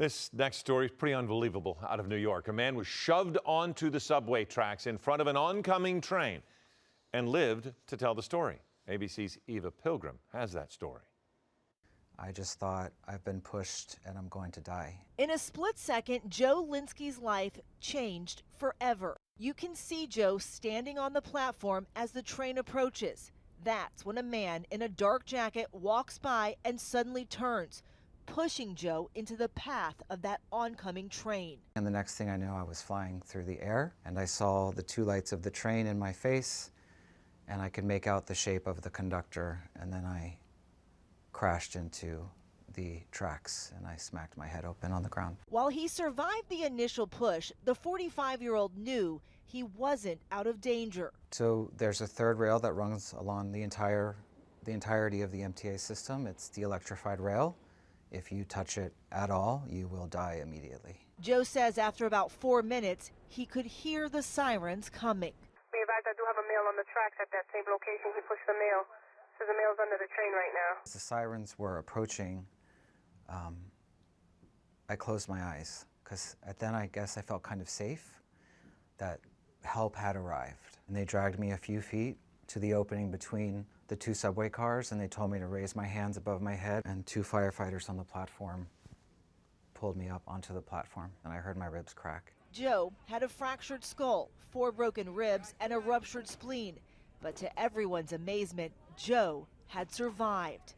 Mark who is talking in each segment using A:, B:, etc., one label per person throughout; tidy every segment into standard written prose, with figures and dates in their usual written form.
A: This next story is pretty unbelievable out of New York. A man was shoved onto the subway tracks in front of an oncoming train and lived to tell the story. ABC's Eva Pilgrim has that story.
B: I just thought, I've been pushed and I'm going to die.
C: In a split second, Joe Linsky's life changed forever. You can see Joe standing on the platform as the train approaches. That's when a man in a dark jacket walks by and suddenly turns, pushing Joe into the path of that oncoming train.
B: And the next thing I know, I was flying through the air and I saw the two lights of the train in my face and I could make out the shape of the conductor, and then I crashed into the tracks and I smacked my head open on the ground.
C: While he survived the initial push, the 45-year-old knew he wasn't out of danger.
B: So there's a third rail that runs along the entirety of the MTA system. It's the electrified rail. If you touch it at all, you will die immediately.
C: Joe says after about 4 minutes, he could hear the sirens coming.
D: Be advised, I do have a male on the tracks at that same location. He pushed the male. So the male's under the train right now.
B: As the sirens were approaching, I closed my eyes because then I guess I felt kind of safe that help had arrived. And they dragged me a few feet to the opening between the two subway cars and they told me to raise my hands above my head, and two firefighters on the platform pulled me up onto the platform and I heard my ribs crack.
C: Joe had a fractured skull, 4 broken ribs, and a ruptured spleen. But to everyone's amazement, Joe had survived.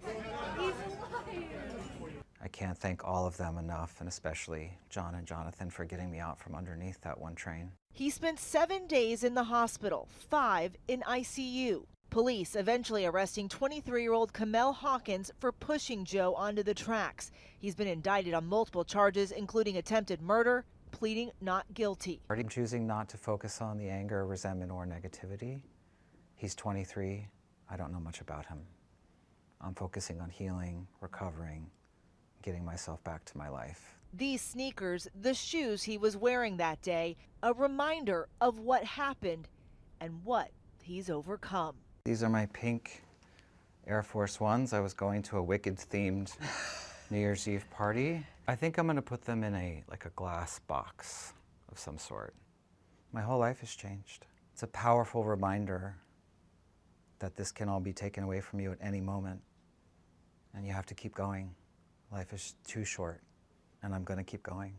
B: I can't thank all of them enough, and especially John and Jonathan, for getting me out from underneath that one train.
C: He spent 7 days in the hospital, 5 in ICU. Police eventually arresting 23-year-old Kamel Hawkins for pushing Joe onto the tracks. He's been indicted on multiple charges, including attempted murder, pleading not guilty.
B: I'm choosing not to focus on the anger, resentment, or negativity. He's 23. I don't know much about him. I'm focusing on healing, recovering, getting myself back to my life.
C: These sneakers, the shoes he was wearing that day, a reminder of what happened and what he's overcome.
B: These are my pink Air Force Ones. I was going to a Wicked-themed New Year's Eve party. I think I'm going to put them in a glass box of some sort. My whole life has changed. It's a powerful reminder that this can all be taken away from you at any moment, and you have to keep going. Life is too short, and I'm going to keep going.